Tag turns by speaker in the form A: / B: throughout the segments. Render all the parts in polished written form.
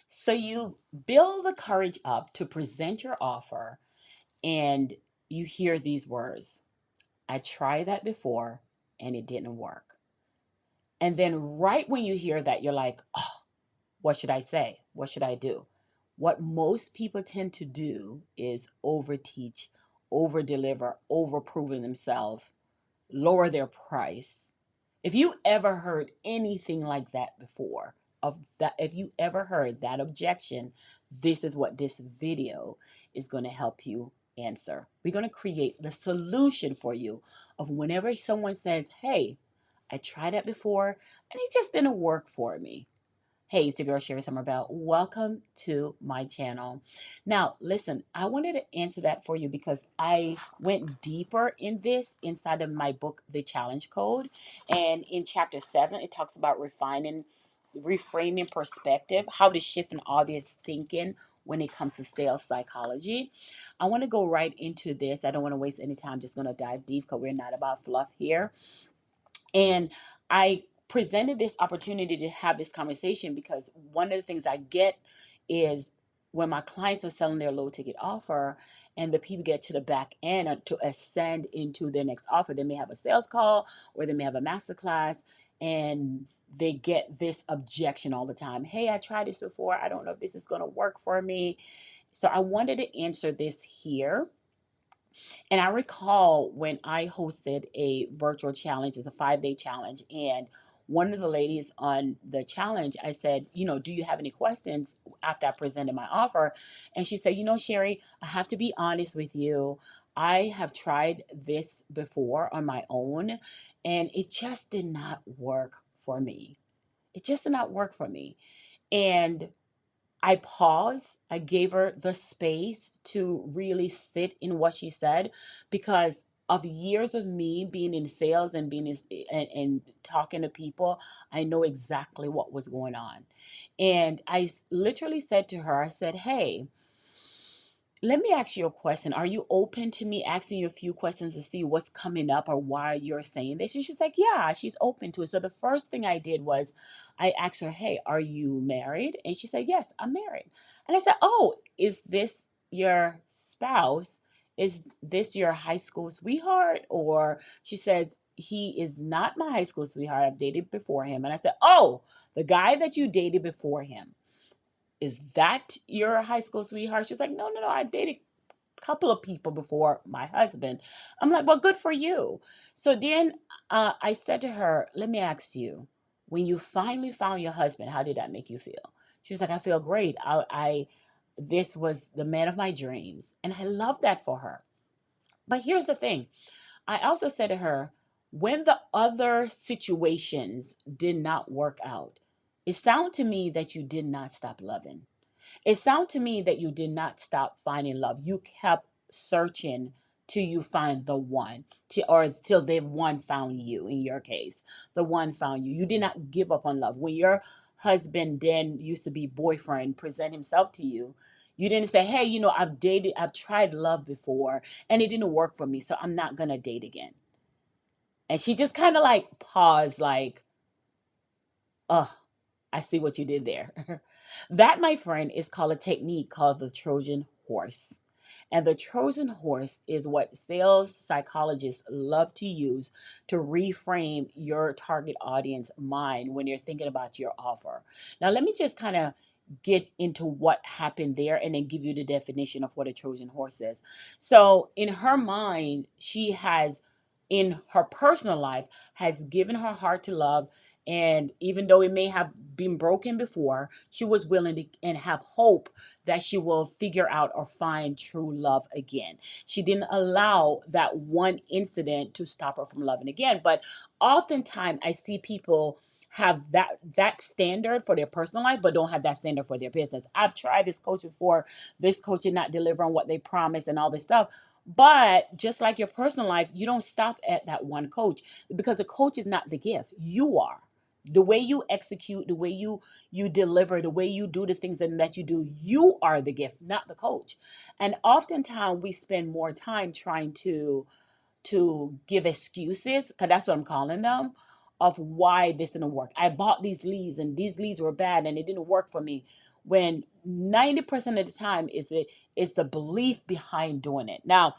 A: So you build the courage up to present your offer, and you hear these words: I tried that before and it didn't work. And then, right when you hear that, you're like, oh, what should I say? What should I do? What most people tend to do is overteach, over deliver, over proving themselves, lower their price. If you ever heard anything like that before, of that, if you ever heard that objection, this is what this video is going to help you answer. We're going to create the solution for you of whenever someone says, hey, I tried that before and it just didn't work for me. Hey, it's your girl Sherry Somerville. Welcome to my channel. Now, listen, I wanted to answer that for you because I went deeper in this inside of my book, The Challenge Code. And in chapter 7, it talks about reframing perspective, how to shift an audience thinking when it comes to sales psychology. I want to go right into this. I don't want to waste any time, just going to dive deep because we're not about fluff here. And I presented this opportunity to have this conversation because one of the things I get is when my clients are selling their low ticket offer and the people get to the back end to ascend into their next offer, they may have a sales call or they may have a masterclass, and they get this objection all the time. Hey, I tried this before. I don't know if this is going to work for me. So I wanted to answer this here. And I recall when I hosted a virtual challenge, it's a 5-day challenge, and one of the ladies on the challenge, I said, do you have any questions after I presented my offer? And she said, Sherry, I have to be honest with you. I have tried this before on my own, and it just did not work for me. It just did not work for me. And I paused. I gave her the space to really sit in what she said because of years of me being in sales and being and talking to people. I know exactly what was going on. And literally said to her, I said, hey, let me ask you a question. Are you open to me asking you a few questions to see what's coming up or why you're saying this? And she's like, yeah, she's open to it. So the first thing I did was I asked her, hey, are you married? And she said, yes, I'm married. And I said, oh, is this your spouse? Is this your high school sweetheart? Or she says, he is not my high school sweetheart. I've dated before him. And I said, oh, the guy that you dated before him, is that your high school sweetheart? She's like, no, no, no. I dated a couple of people before my husband. I'm like, well, good for you. So then I said to her, let me ask you, when you finally found your husband, how did that make you feel? She was like, I feel great. This was the man of my dreams. And I love that for her. But here's the thing. I also said to her, when the other situations did not work out, it sounded to me that you did not stop loving. It sounded to me that you did not stop finding love. You kept searching till you find the one, or till the one found you. In your case, the one found you. You did not give up on love. When your husband then used to be boyfriend present himself to you, you didn't say, hey, I've tried love before and it didn't work for me, so I'm not gonna date again. And she just kind of like paused, like, oh, I see what you did there. That, my friend, is called a technique called the Trojan Horse. And the Trojan Horse is what sales psychologists love to use to reframe your target audience mind when you're thinking about your offer. Now, let me just kind of get into what happened there and then give you the definition of what a Trojan horse is. So, in her mind, she has, in her personal life, has given her heart to love, and even though it may have been broken before, she was willing to and have hope that she will figure out or find true love again. She didn't allow that one incident to stop her from loving again. But oftentimes I see people have that standard for their personal life but don't have that standard for their business. I've tried this coach before. This coach did not deliver on what they promised and all this stuff. But just like your personal life, you don't stop at that one coach, because a coach is not the gift. You are. The way you execute, the way you deliver, the way you do the things that you do, you are the gift, not the coach. And oftentimes we spend more time trying to give excuses, because that's what I'm calling them, of why this didn't work. I bought these leads and these leads were bad and it didn't work for me. when 90% of the time is the belief behind doing it. Now,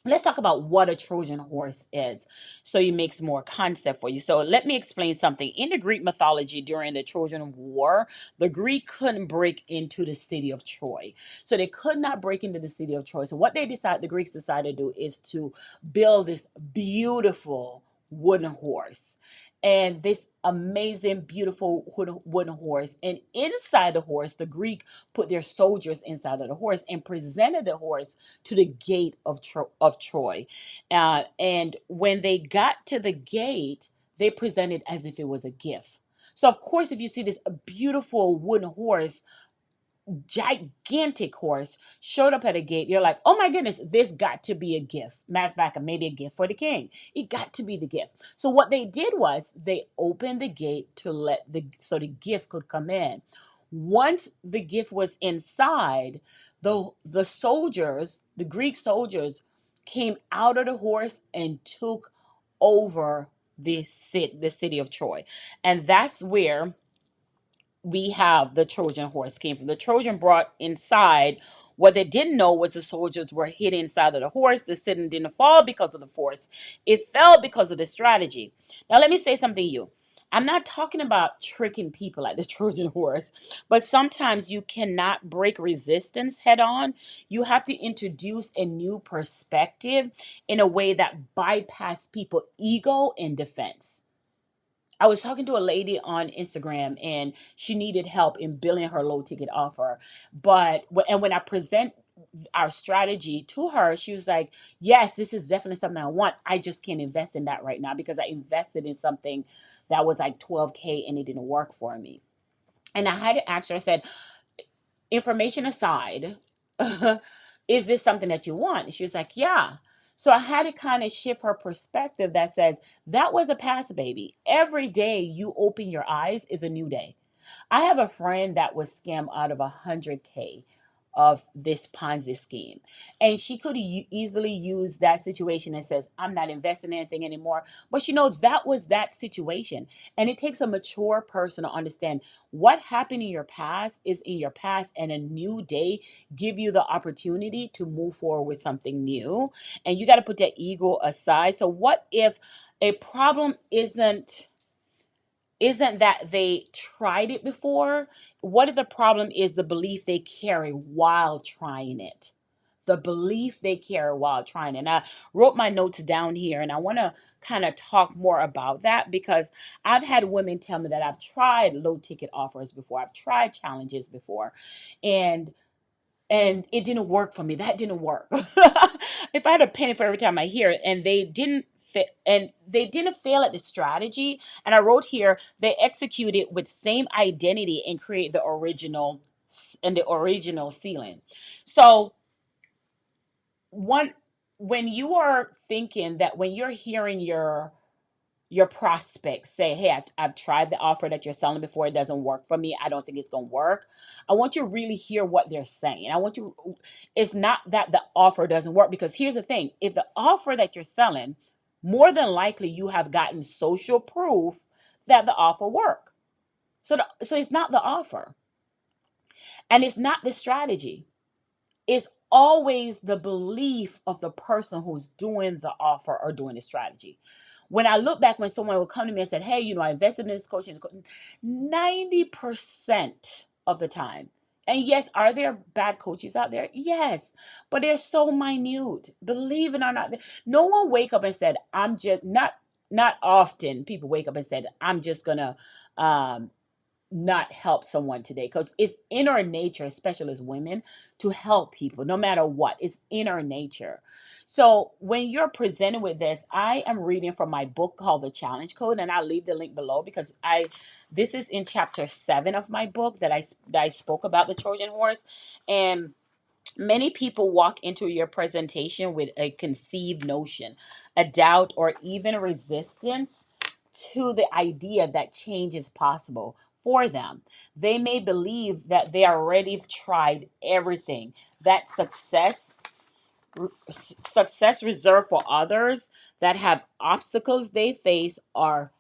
A: let's talk about what a Trojan horse is so it makes more concept for you. So let me explain something. In the Greek mythology during the Trojan War, the Greek couldn't break into the city of Troy. So they could not break into the city of Troy. So what the Greeks decided to do is to build this beautiful wooden horse. And this amazing, beautiful wooden horse. And inside the horse, the Greek put their soldiers inside of the horse and presented the horse to the gate of Troy. And when they got to the gate, they presented as if it was a gift. So, of course, if you see this beautiful wooden horse, gigantic horse showed up at a gate, you're like, oh my goodness, this got to be a gift. Matter of fact, maybe a gift for the king. It got to be the gift. So what they did was they opened the gate to so the gift could come in. Once the gift was inside, the soldiers, the Greek soldiers, came out of the horse and took over the city of Troy. And that's where we have the Trojan horse came from. The Trojan brought inside. What they didn't know was the soldiers were hid inside of the horse. The city didn't fall because of the force. It fell because of the strategy. Now, let me say something to you. I'm not talking about tricking people like the Trojan horse, but sometimes you cannot break resistance head on. You have to introduce a new perspective in a way that bypass people's ego and defense. I was talking to a lady on Instagram and she needed help in building her low ticket offer. When I present our strategy to her, she was like, yes, this is definitely something I want. I just can't invest in that right now because I invested in something that was like 12K and it didn't work for me. And I had to ask her, I said, information aside, is this something that you want? And she was like, yeah. So I had to kind of shift her perspective that says, that was a past, baby. Every day you open your eyes is a new day. I have a friend that was scammed out of 100K of this Ponzi scheme. And she could easily use that situation and says, I'm not investing in anything anymore. But that was that situation. And it takes a mature person to understand what happened in your past is in your past, and a new day give you the opportunity to move forward with something new. And you got to put that ego aside. So what if a problem isn't that they tried it before? What if the problem is the belief they carry while trying it? The belief they carry while trying it. And I wrote my notes down here, and I want to kind of talk more about that because I've had women tell me that I've tried low ticket offers before, I've tried challenges before, and it didn't work for me. That didn't work. If I had a penny for every time I hear it, and they didn't fit, and they didn't fail at the strategy. And I wrote here, they executed with same identity and create the original ceiling. So one, when you are thinking that, when you're hearing your prospects say, hey, I've tried the offer that you're selling before, it doesn't work for me, I don't think it's going to work, I want you to really hear what they're saying. It's not that the offer doesn't work, because here's the thing: if the offer that you're selling, more than likely you have gotten social proof that the offer work. So it's not the offer, and it's not the strategy. It's always the belief of the person who's doing the offer or doing the strategy. When I look back, when someone would come to me and said, hey, I invested in this coaching, 90% of the time. And yes, are there bad coaches out there? Yes, but they're so minute. Believe it or not, no one wake up and said, I'm just not often people wake up and said, I'm just gonna not help someone today, because it's in our nature, especially as women, to help people no matter what. It's in our nature. So when you're presented with this, I am reading from my book called The Challenge Code, and I'll leave the link below because this is in chapter 7 of my book that I spoke about the Trojan horse. And many people walk into your presentation with a conceived notion, a doubt, or even a resistance to the idea that change is possible for them. They may believe that they already tried everything, that success reserved for others that have obstacles they face are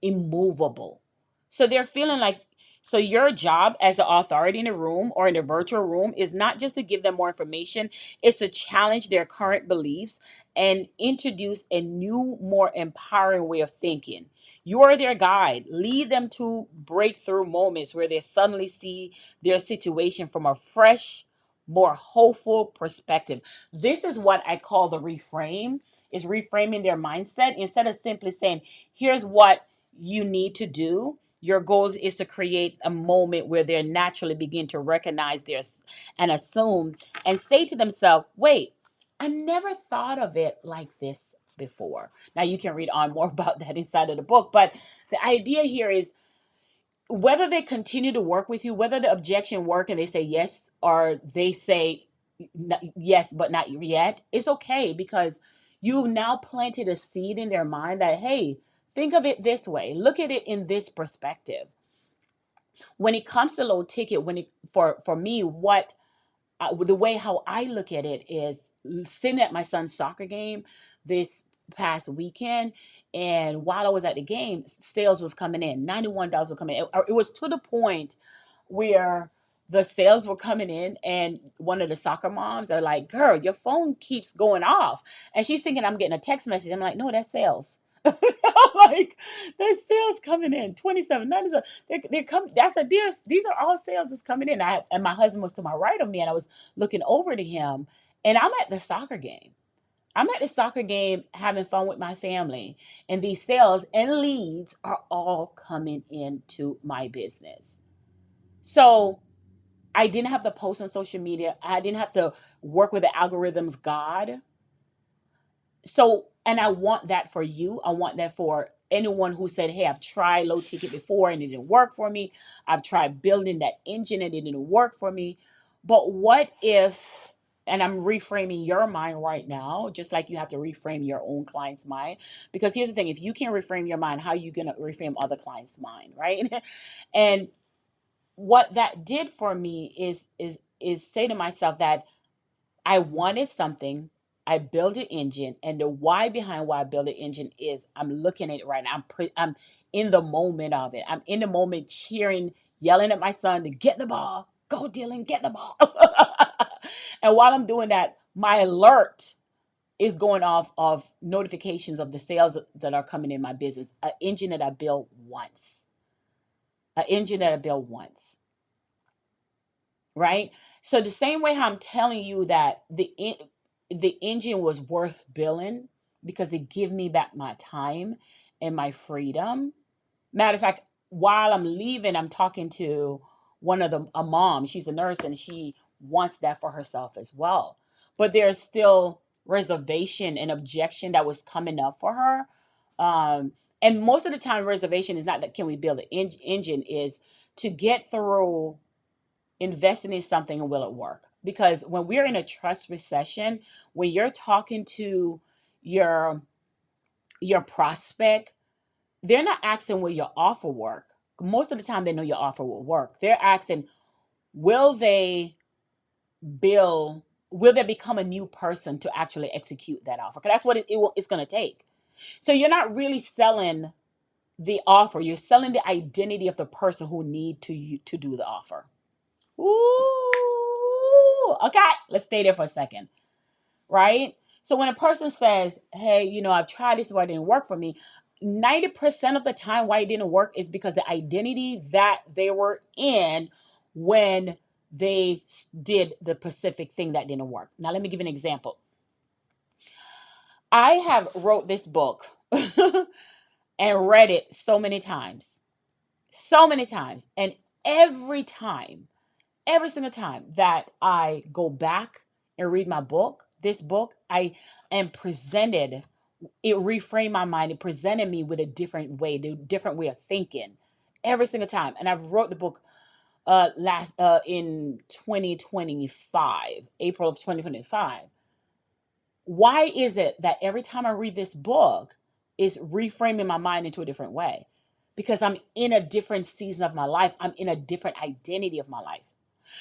A: immovable. So they're feeling like So your job as an authority in the room or in a virtual room is not just to give them more information, it's to challenge their current beliefs and introduce a new, more empowering way of thinking. You are their guide. Lead them to breakthrough moments where they suddenly see their situation from a fresh, more hopeful perspective. This is what I call the reframe, is reframing their mindset instead of simply saying, here's what you need to do. Your goals is to create a moment where they naturally begin to recognize their and assume and say to themselves, wait, I never thought of it like this before. Now you can read on more about that inside of the book, but the idea here is whether they continue to work with you, whether the objection work and they say yes, or they say yes but not yet, it's okay, because you've now planted a seed in their mind that, hey, think of it this way, look at it in this perspective. When it comes to low ticket, when it for me, what the way how I look at it is sitting at my son's soccer game this past weekend, and while I was at the game, sales was coming in. $91 were coming in. It was to the point where the sales were coming in, and one of the soccer moms are like, "Girl, your phone keeps going off," and she's thinking I'm getting a text message. I'm like, "No, that's sales." I'm like, there's sales coming in, 27.97. They're coming. That's a dear. These are all sales that's coming in. And my husband was to my right of me, and I was looking over to him, and I'm at the soccer game. I'm at the soccer game having fun with my family, and these sales and leads are all coming into my business. So I didn't have to post on social media. I didn't have to work with the algorithms, God. So, and I want that for you. I want that for anyone who said, hey, I've tried low ticket before and it didn't work for me. I've tried building that engine and it didn't work for me. But what if, and I'm reframing your mind right now, just like you have to reframe your own client's mind. Because here's the thing, if you can't reframe your mind, how are you going to reframe other clients' mind, right? And what that did for me is say to myself that I wanted something. I built an engine, and the why behind why I built an engine is I'm looking at it right now. I'm in the moment of it. I'm in the moment, cheering, yelling at my son to get the ball. Go, Dylan, get the ball. And while I'm doing that, my alert is going off of notifications of the sales that are coming in my business. An engine that I built once. An engine that I built once. Right? So the same way how I'm telling you that the engine was worth billing because it give me back my time and my freedom. Matter of fact, while I'm leaving, I'm talking to one of a mom. She's a nurse and she wants that for herself as well. But there's still reservation and objection that was coming up for her. And most of the time, reservation is not that can we build an engine, is to get through investing in something and will it work? Because when we're in a trust recession, when you're talking to your prospect, they're not asking will your offer work. Most of the time they know your offer will work. They're asking, will they bill, will they become a new person to actually execute that offer? Because that's what it's going to take. So you're not really selling the offer, you're selling the identity of the person who need to do the offer. Ooh, okay, let's stay there for a second, right? So when a person says, hey, I've tried this, but it didn't work for me, 90% of the time why it didn't work is because the identity that they were in when they did the specific thing that didn't work. Now, let me give you an example. I have wrote this book and read it so many times, and every time, every single time that I go back and read this book, I am presented, it reframed my mind. It presented me with a different way, of thinking every single time. And I've wrote the book last in 2025, April of 2025. Why is it that every time I read this book, it's reframing my mind into a different way? Because I'm in a different season of my life. I'm in a different identity of my life.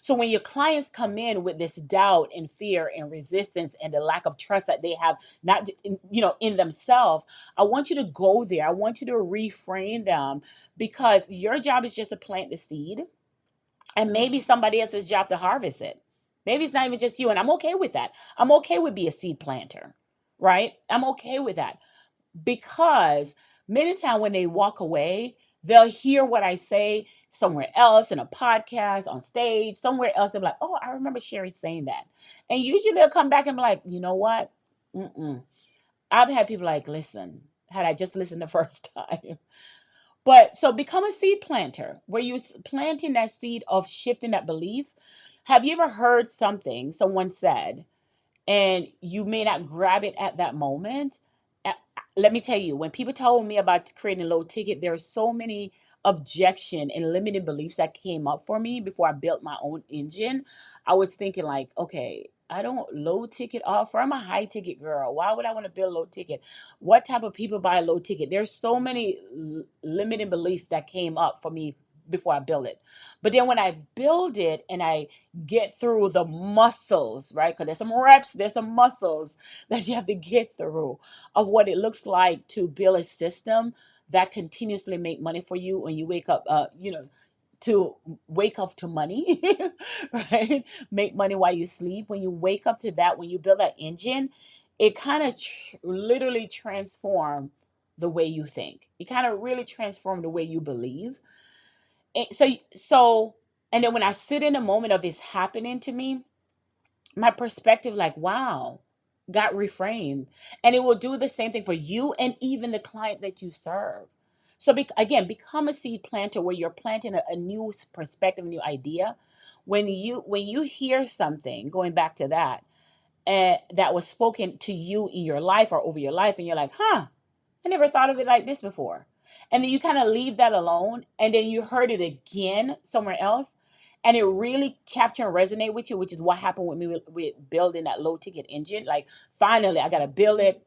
A: So when your clients come in with this doubt and fear and resistance and the lack of trust that they have not in themselves, I want you to go there. I want you to reframe them, because your job is just to plant the seed, and maybe somebody else's job to harvest it. Maybe it's not even just you, and I'm okay with that. I'm okay with being a seed planter, right? I'm okay with that, because many times when they walk away, they'll hear what I say somewhere else, in a podcast, on stage, somewhere else. They're like, "Oh, I remember Sherry saying that," and usually they'll come back and be like, "You know what? Mm-mm." I've had people like, "Listen, had I just listened the first time." But so become a seed planter, where you're planting that seed of shifting that belief. Have you ever heard something someone said and you may not grab it at that moment? Uh, Let me tell you, when people told me about creating low ticket, there are so many objection and limiting beliefs that came up for me before I built my own engine. I was thinking like, okay, I don't low ticket offer. I'm a high ticket girl. Why would I want to build low ticket? What type of people buy low ticket? There's so many limiting beliefs that came up for me before I built it. But then when I build it and I get through the muscles, right? Because there's some reps, there's some muscles that you have to get through of what it looks like to build a system that continuously make money for you when you wake up, to wake up to money, right? Make money while you sleep. When you wake up to that, when you build that engine, it kind of literally transform the way you think. It kind of really transform the way you believe. So, and then when I sit in a moment of it's happening to me, my perspective, like, wow, got reframed. And it will do the same thing for you and even the client that you serve. So again, become a seed planter where you're planting a new perspective, a new idea. When you hear something, going back to that, that was spoken to you in your life or over your life, and you're like, huh, I never thought of it like this before. And then you kind of leave that alone, and then you heard it again somewhere else, and it really capture and resonate with you, which is what happened with me with building that low ticket engine. Like, finally, I got to build it,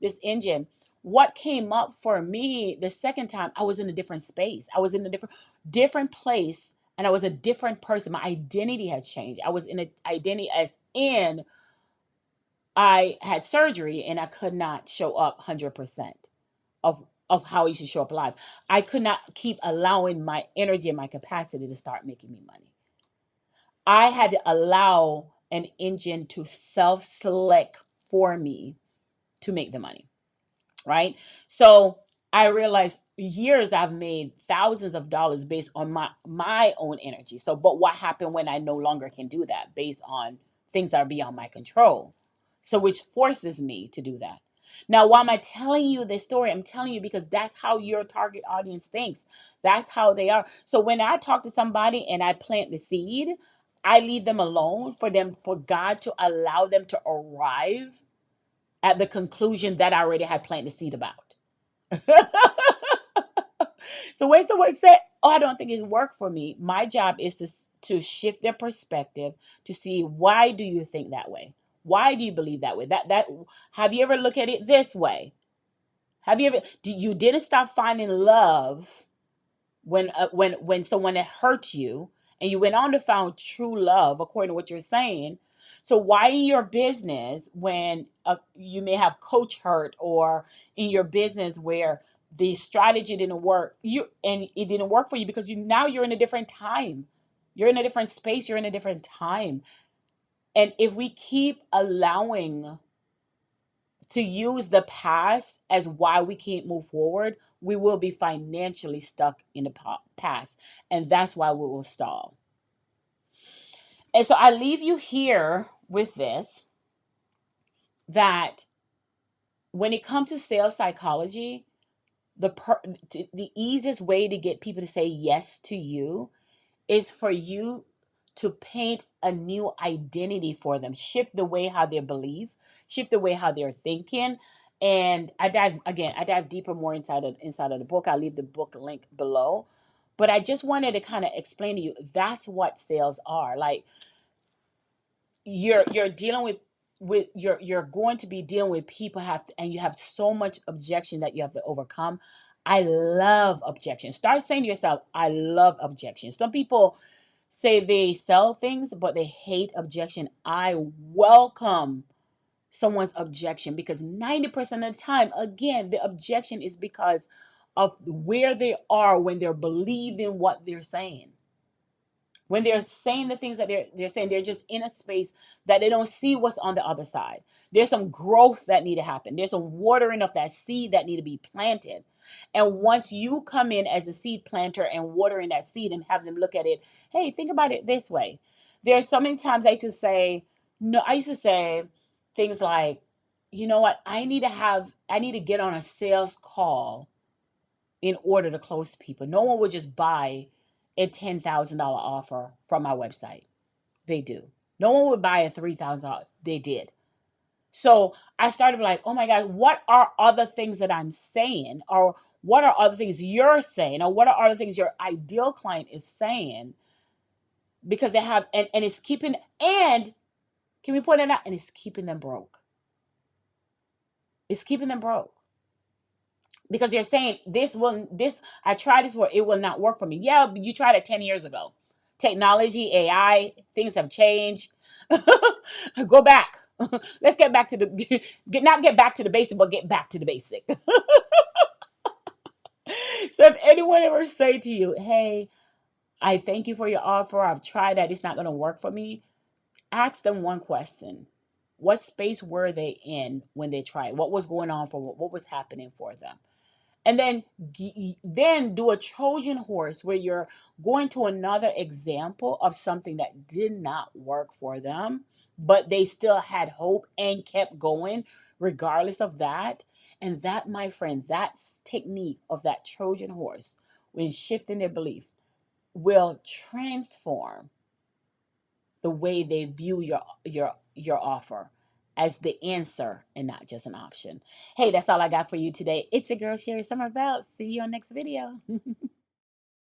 A: this engine. What came up for me the second time, I was in a different space. I was in a different place, and I was a different person. My identity had changed. I was in an identity as in I had surgery and I could not show up 100% of how you should show up live. I could not keep allowing my energy and my capacity to start making me money. I had to allow an engine to self-select for me to make the money, right? So I realized years I've made thousands of dollars based on my own energy. So, but what happened when I no longer can do that based on things that are beyond my control? So, which forces me to do that. Now, why am I telling you this story? I'm telling you because that's how your target audience thinks. That's how they are. So when I talk to somebody and I plant the seed, I leave them alone for God to allow them to arrive at the conclusion that I already had planted the seed about. So when someone said, "Oh, I don't think it worked for me," my job is to shift their perspective to see, why do you think that way? Why do you believe that way? That have you ever looked at it this way? Have you ever you didn't stop finding love when someone had hurt you, and you went on to find true love according to what you're saying? So why in your business, when you may have coach hurt, or in your business where the strategy didn't work, and it didn't work for you because now you're in a different time, you're in a different space, you're in a different time. And if we keep allowing to use the past as why we can't move forward, we will be financially stuck in the past. And that's why we will stall. And so I leave you here with this, that when it comes to sales psychology, the easiest way to get people to say yes to you is for you to paint a new identity for them, shift the way how they believe, shift the way how they're thinking. And I dive deeper more inside of the book. I'll leave the book link below. But I just wanted to kind of explain to you, that's what sales are. Like, you're dealing with you're going to be dealing with people and you have so much objection that you have to overcome. I love objection. Start saying to yourself, I love objection. Some people say they sell things, but they hate objection. I welcome someone's objection because 90% of the time, again, the objection is because of where they are when they're believing what they're saying. When they're saying the things that they're saying, they're just in a space that they don't see what's on the other side. There's some growth that need to happen. There's some watering of that seed that need to be planted. And once you come in as a seed planter and watering that seed and have them look at it, hey, think about it this way. There's so many times I used to say, no, I used to say things like, you know what, I need to get on a sales call in order to close people. No one would just buy a $10,000 offer from my website. They do. No one would buy a $3,000. They did. So I started like, oh my God, what are other things that I'm saying? Or what are other things you're saying? Or what are other things your ideal client is saying? Because they have, and it's keeping, and can we point it out? And it's keeping them broke. It's keeping them broke. Because you're saying I tried this before, it will not work for me. Yeah, but you tried it 10 years ago. Technology, AI, things have changed. Go back. Let's get back to not get back to the basic, but get back to the basic. So if anyone ever say to you, hey, I thank you for your offer, I've tried that, it's not going to work for me, ask them one question. What space were they in when they tried? What was going on for what was happening for them? And then do a Trojan horse where you're going to another example of something that did not work for them, but they still had hope and kept going regardless of that. And that, my friend, that technique of that Trojan horse, when shifting their belief, will transform the way they view your offer as the answer and not just an option. Hey, that's all I got for you today. It's your girl Sherry Summervelt. See you on next video.